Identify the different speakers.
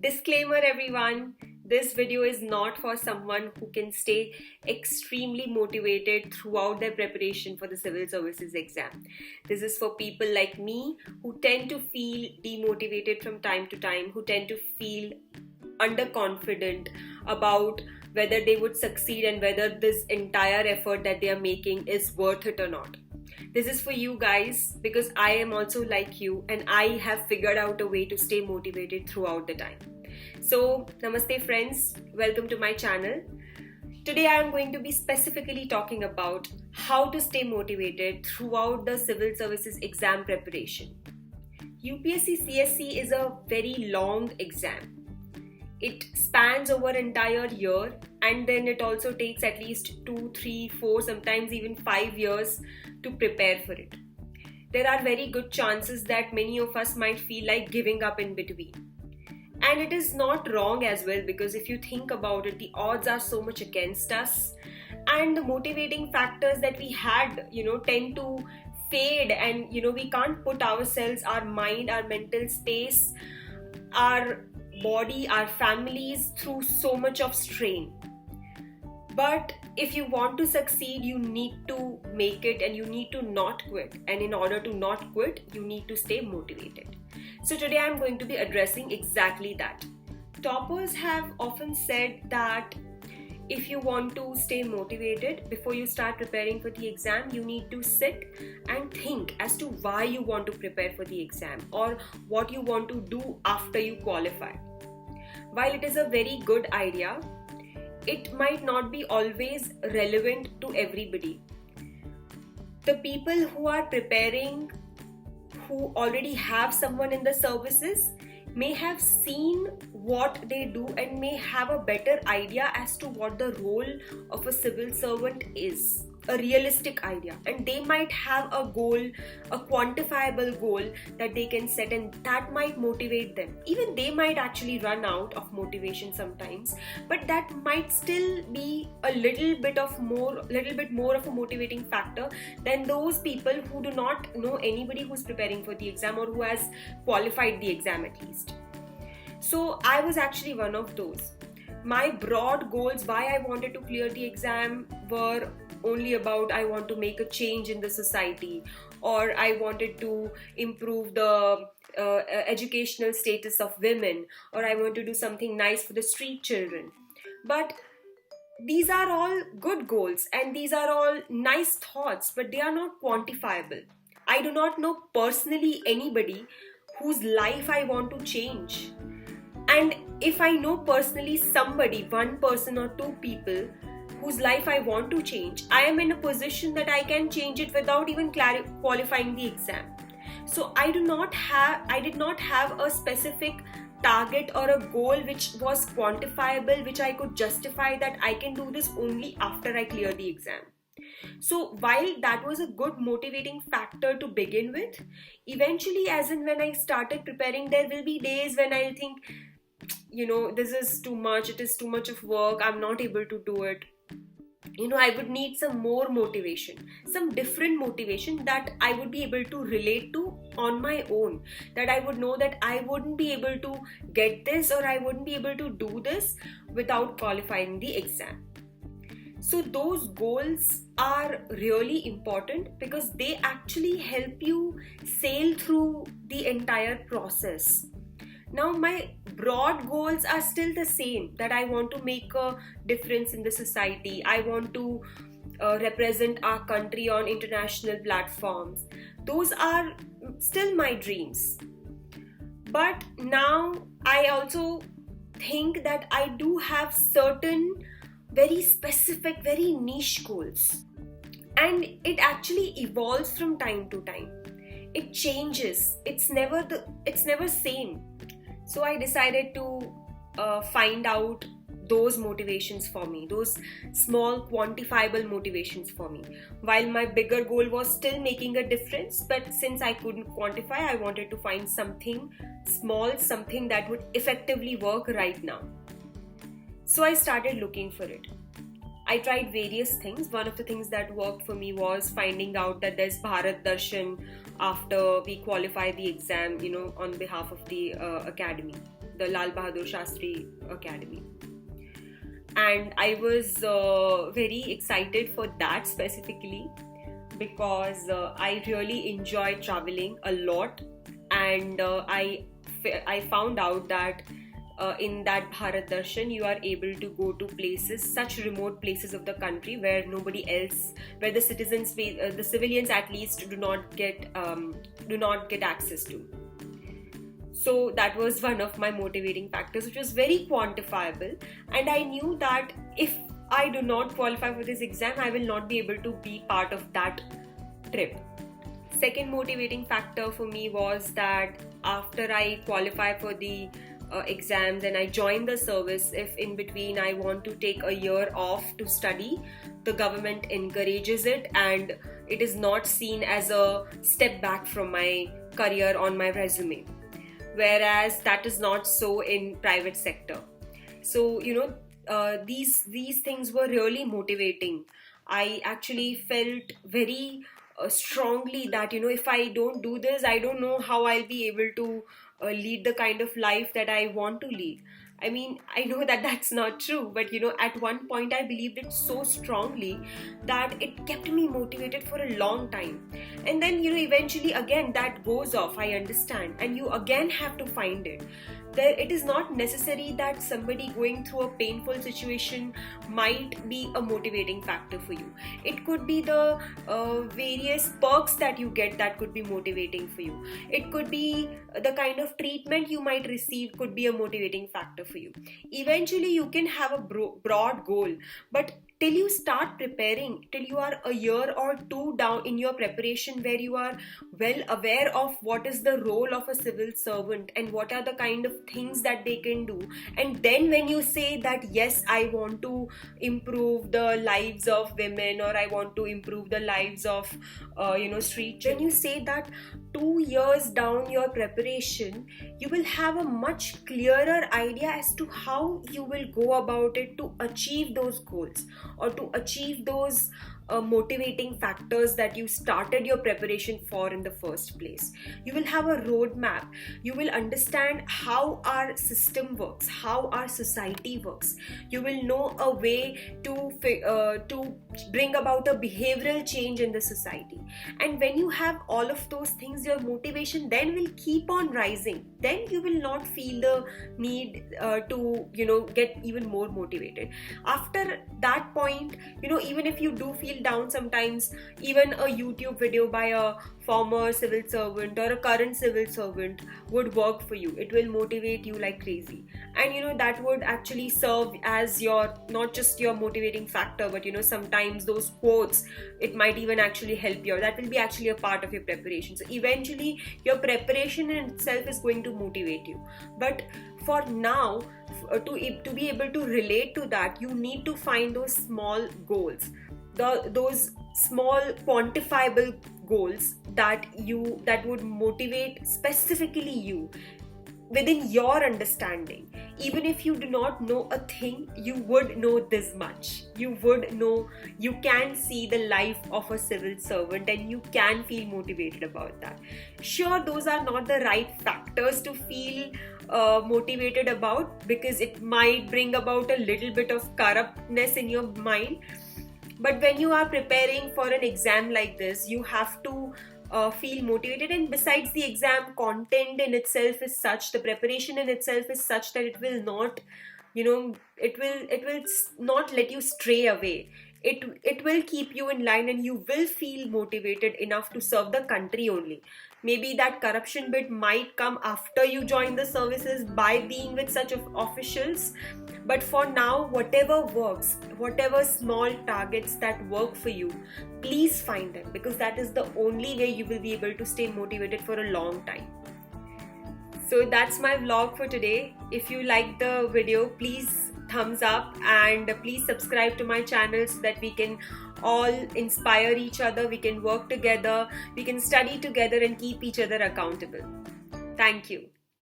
Speaker 1: Disclaimer everyone, this video is not for someone who can stay extremely motivated throughout their preparation for the civil services exam. This is for people like me who tend to feel demotivated from time to time, who tend to feel underconfident about whether they would succeed and whether this entire effort that they are making is worth it or not. This is for you guys because I am also like you and I have figured out a way to stay motivated throughout the time. So, namaste friends, welcome to my channel. Today I am going to be specifically talking about how to stay motivated throughout the civil services exam preparation. UPSC CSC is a very long exam. It spans over an entire year and then it also takes at least 2, 3, 4, sometimes even 5 years to prepare for it. There are very good chances that many of us might feel like giving up in between. And it is not wrong as well, because if you think about it, the odds are so much against us and the motivating factors that we had, tend to fade, and we can't put ourselves, our mind, our mental space, our body, our families through so much of strain. But if you want to succeed, you need to make it and you need to not quit. And in order to not quit, you need to stay motivated. So today I'm going to be addressing exactly that. Toppers have often said that if you want to stay motivated, before you start preparing for the exam, you need to sit and think as to why you want to prepare for the exam or what you want to do after you qualify. While it is a very good idea, it might not be always relevant to everybody. The people who are preparing, who already have someone in the services, may have seen what they do and may have a better idea as to what the role of a civil servant is, a realistic idea, and they might have a goal, a quantifiable goal that they can set, and that might motivate them. Even they might actually run out of motivation sometimes, but that might still be a little bit more of a motivating factor than those people who do not know anybody who's preparing for the exam or who has qualified the exam at least. So I was actually one of those. My broad goals why I wanted to clear the exam were only about I want to make a change in the society, or I wanted to improve the educational status of women, or I want to do something nice for the street children. But these are all good goals and these are all nice thoughts, but they are not quantifiable. I do not know personally anybody whose life I want to change. And if I know personally somebody, one person or two people whose life I want to change, I am in a position that I can change it without even qualifying the exam. So I did not have a specific target or a goal which was quantifiable, which I could justify that I can do this only after I clear the exam. So while that was a good motivating factor to begin with, eventually, as in when I started preparing, there will be days when I'll think, this is too much, it is too much of work, I'm not able to do it. I would need some more motivation, some different motivation that I would be able to relate to on my own, that I would know that I wouldn't be able to get this or I wouldn't be able to do this without qualifying the exam. So those goals are really important because they actually help you sail through the entire process. Now my broad goals are still the same, that I want to make a difference in the society. I want to represent our country on international platforms. Those are still my dreams. But now I also think that I do have certain very specific, very niche goals. And it actually evolves from time to time. It changes. It's never same. So I decided to find out those motivations for me, those small quantifiable motivations for me. While my bigger goal was still making a difference, but since I couldn't quantify, I wanted to find something small, something that would effectively work right now. So I started looking for it. I tried various things. One of the things that worked for me was finding out that there's Bharat Darshan after we qualify the exam, on behalf of the academy. the Lal Bahadur Shastri Academy. And I was very excited for that specifically because I really enjoy traveling a lot, and I found out that in that Bharat Darshan you are able to go to places, such remote places of the country where nobody else, where the citizens, the civilians at least, do not get access to. So that was one of my motivating factors, which was very quantifiable, and I knew that if I do not qualify for this exam, I will not be able to be part of that trip. Second motivating factor for me was that after I qualify for the exams and I join the service, if in between I want to take a year off to study, the government encourages it, and it is not seen as a step back from my career on my resume, whereas that is not so in private sector. So these things were really motivating. I actually felt very strongly that if I don't do this, I don't know how I'll be able to lead the kind of life that I want to lead. I mean, I know that that's not true, but at one point I believed it so strongly that it kept me motivated for a long time. And then eventually again that goes off, I understand, and you again have to find it. It is not necessary that somebody going through a painful situation might be a motivating factor for you. It could be the various perks that you get that could be motivating for you. It could be the kind of treatment you might receive could be a motivating factor for you. Eventually you can have a broad goal, but till you start preparing, till you are a year or two down in your preparation, where you are well aware of what is the role of a civil servant and what are the kind of things that they can do, and then when you say that yes, I want to improve the lives of women, or I want to improve the lives of street, when you say that 2 years down your preparation, you will have a much clearer idea as to how you will go about it to achieve those goals, or to achieve those motivating factors that you started your preparation for in the first place. You will have a roadmap. You will understand how our system works, how our society works. You will know a way to bring about a behavioral change in the society. And when you have all of those things, your motivation then will keep on rising. Then you will not feel the need to get even more motivated. After that point, even if you do feel down sometimes, even a YouTube video by a former civil servant or a current civil servant would work for you. It will motivate you like crazy, and that would actually serve as your, not just your motivating factor, but sometimes those quotes, it might even actually help you. That will be actually a part of your preparation. So eventually your preparation in itself is going to motivate you. But for now, to be able to relate to that, you need to find those small goals, those small quantifiable goals that would motivate specifically you within your understanding. Even if you do not know a thing, you would know this much. You would know, you can see the life of a civil servant and you can feel motivated about that. Sure, those are not the right factors to feel motivated about, because it might bring about a little bit of corruptness in your mind. But when you are preparing for an exam like this, you have to feel motivated. And besides, the exam content in itself is such, the preparation in itself is such that it will not, it will not let you stray away. It will keep you in line, and you will feel motivated enough to serve the country only. Maybe that corruption bit might come after you join the services by being with such officials. But for now, whatever works, whatever small targets that work for you, please find them, because that is the only way you will be able to stay motivated for a long time. So that's my vlog for today. If you like the video, please thumbs up, and please subscribe to my channel so that we can all inspire each other, we can work together, we can study together and keep each other accountable. Thank you.